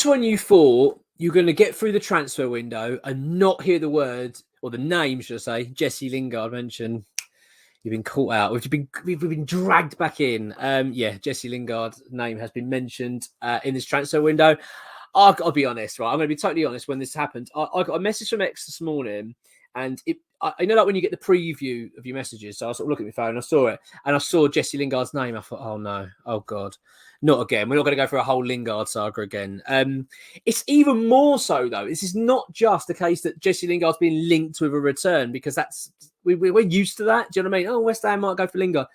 just when you thought you're going to get through the transfer window and not hear the word, or the name, should I say, Jesse Lingard mentioned, you've been caught out. We've been dragged back in. Jesse Lingard's name has been mentioned in this transfer window. I've got to be honest, right? I'm going to be totally honest. When this happened, I got a message from X this morning, and I know, like, when you get the preview of your messages. So I sort of looked at my phone, I saw it, and I saw Jesse Lingard's name. I thought, oh no, oh God, not again. We're not going to go through a whole Lingard saga again. It's even more so, though. This is not just the case that Jesse Lingard's been linked with a return, because we're used to that. Do you know what I mean? Oh, West Ham might go for Lingard.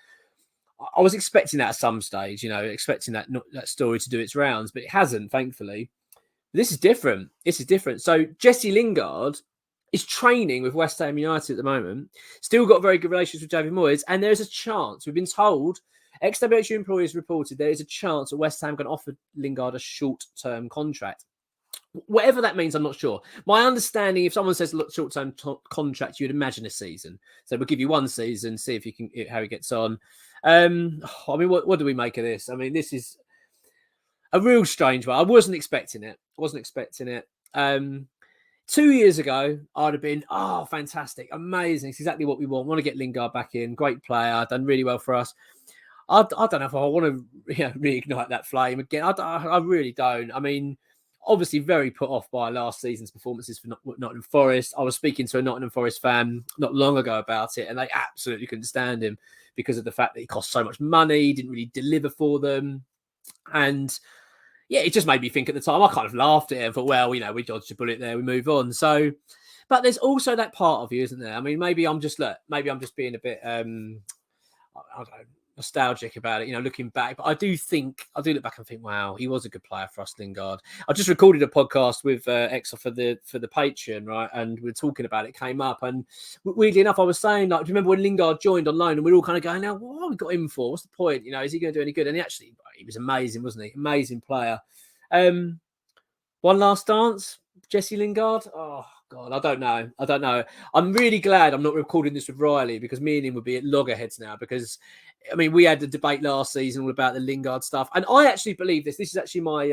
I was expecting that at some stage, expecting that story to do its rounds, but it hasn't, thankfully. This is different. So Jesse Lingard is training with West Ham United at the moment. Still got very good relations with David Moyes, and there's a chance, we've been told, ex-WHU employees reported, there is a chance that West Ham can offer Lingard a short-term contract. Whatever that means, I'm not sure. My understanding, if someone says, look, short-term contract, you'd imagine a season. So we'll give you one season, see if you can, how he gets on. What do we make of this? I mean, this is a real strange one. I wasn't expecting it. 2 years ago, I'd have been, oh, fantastic, amazing. It's exactly what we want. Want to get Lingard back in. Great player. Done really well for us. I don't know if I want to reignite that flame again. I really don't. I mean, obviously very put off by last season's performances for Nottingham Forest. I was speaking to a Nottingham Forest fan not long ago about it, and they absolutely couldn't stand him because of the fact that he cost so much money, didn't really deliver for them. And yeah, it just made me think at the time. I kind of laughed at it and thought, well, we dodged a bullet there, we move on. So, but there's also that part of you, isn't there? I mean, maybe I'm just being a bit, I don't know, nostalgic about it, looking back. But I do look back and think, wow, he was a good player for us, Lingard. I just recorded a podcast with Exo for the Patreon, right? And we were talking about it, came up, and weirdly enough, I was saying, like, do you remember when Lingard joined on loan, and we were all kind of going, now, what have we got him for? What's the point? Is he going to do any good? And he was amazing, wasn't he? Amazing player. One last dance, Jesse Lingard. Oh God, I don't know. I'm really glad I'm not recording this with Riley, because me and him would be at loggerheads now. Because I mean, we had the debate last season all about the Lingard stuff, and I actually believe this. This is actually my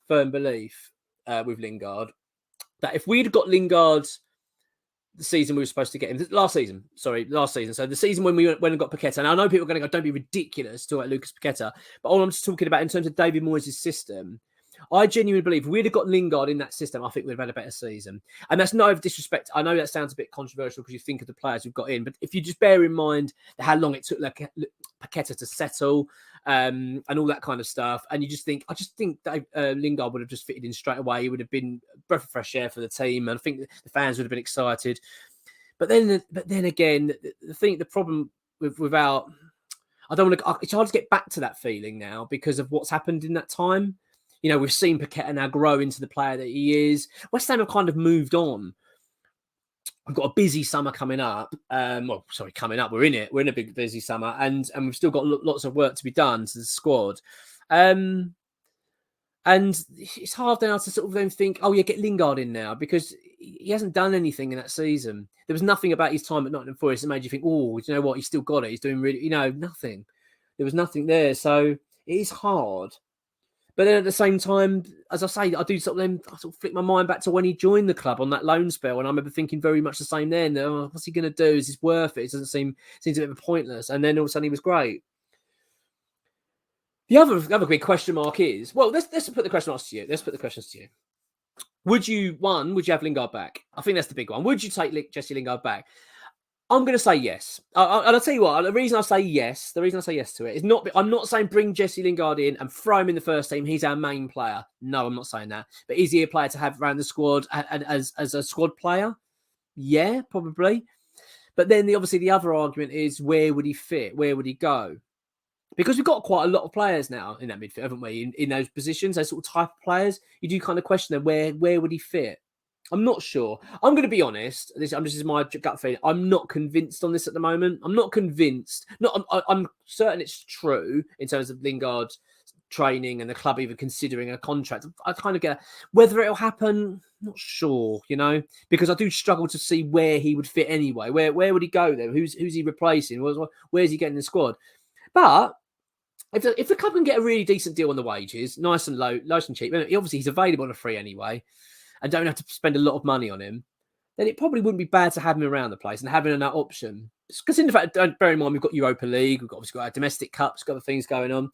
firm belief with Lingard, that if we'd got Lingard the season we were supposed to get him, last season. So the season when we went and got Paqueta. And I know people are going to go, don't be ridiculous to talk about Lucas Paqueta, but all I'm just talking about in terms of David Moyes' system, I genuinely believe if we'd have got Lingard in that system, I think we'd have had a better season. And that's no disrespect. I know that sounds a bit controversial because you think of the players we've got in, but if you just bear in mind how long it took Paqueta to settle and all that kind of stuff, and I just think that Lingard would have just fitted in straight away. He would have been a breath of fresh air for the team, and I think the fans would have been excited. But then again, the problem without, I don't want to. It's hard to get back to that feeling now because of what's happened in that time. We've seen Paqueta now grow into the player that he is. West Ham have kind of moved on. We've got a busy summer coming up. Coming up. We're in it. We're in a big busy summer, and we've still got lots of work to be done to the squad. And it's hard now to sort of then think, oh yeah, get Lingard in now, because he hasn't done anything in that season. There was nothing about his time at Nottingham Forest that made you think, oh, you know what, he's still got it. He's doing really, nothing. There was nothing there. So it is hard. But then at the same time, as I say, I sort of flick my mind back to when he joined the club on that loan spell. And I remember thinking very much the same then. Oh, what's he going to do? Is this worth it? It doesn't seems a bit of a pointless. And then all of a sudden he was great. The other big question mark is, well, let's put the question to you. Let's put the questions to you. Would you have Lingard back? I think that's the big one. Would you take Jesse Lingard back? I'm going to say yes. And I'll tell you what, the reason I say yes to it is I'm not saying bring Jesse Lingard in and throw him in the first team. He's our main player. No, I'm not saying that. But is he a player to have around the squad as a squad player? Yeah, probably. But then obviously the other argument is, where would he fit? Where would he go? Because we've got quite a lot of players now in that midfield, haven't we? In those positions, those sort of type of players, you do kind of question them, where would he fit? I'm not sure. I'm going to be honest. This is my gut feeling. I'm not convinced on this at the moment. I'm not convinced. I'm certain it's true in terms of Lingard training and the club even considering a contract. I kind of get whether it'll happen. Not sure, because I do struggle to see where he would fit anyway. Where would he go then? Who's he replacing? Where's he getting in the squad? But if the club can get a really decent deal on the wages, nice and low, nice and cheap, and obviously he's available on a free anyway, and don't have to spend a lot of money on him, then it probably wouldn't be bad to have him around the place and having that option. Because in fact, bear in mind, we've got Europa League, we've obviously got our domestic cups, got other things going on.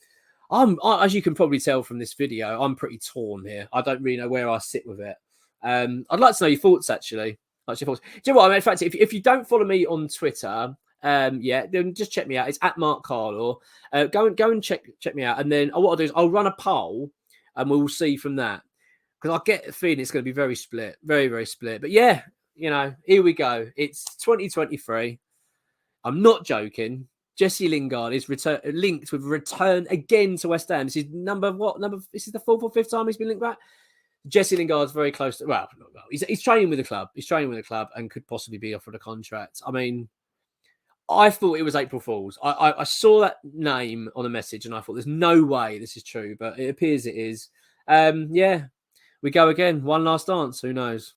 As you can probably tell from this video, I'm pretty torn here. I don't really know where I sit with it. I'd like to know your thoughts, actually. Do you know what? I mean, in fact, if you don't follow me on Twitter, then just check me out. It's at Mark Carlaw. Go and check me out. And then what I'll do is I'll run a poll and we'll see from that. Because I get the feeling it's going to be very split. Very, very split. But yeah, here we go. It's 2023. I'm not joking. Jesse Lingard is linked with return again to West Ham. This is this is the fourth or fifth time he's been linked back. Jesse Lingard's very close to, he's training with the club. He's training with the club and could possibly be offered a contract. I mean, I thought it was April Fool's. I saw that name on a message and I thought there's no way this is true, but it appears it is. We go again. One last dance. Who knows?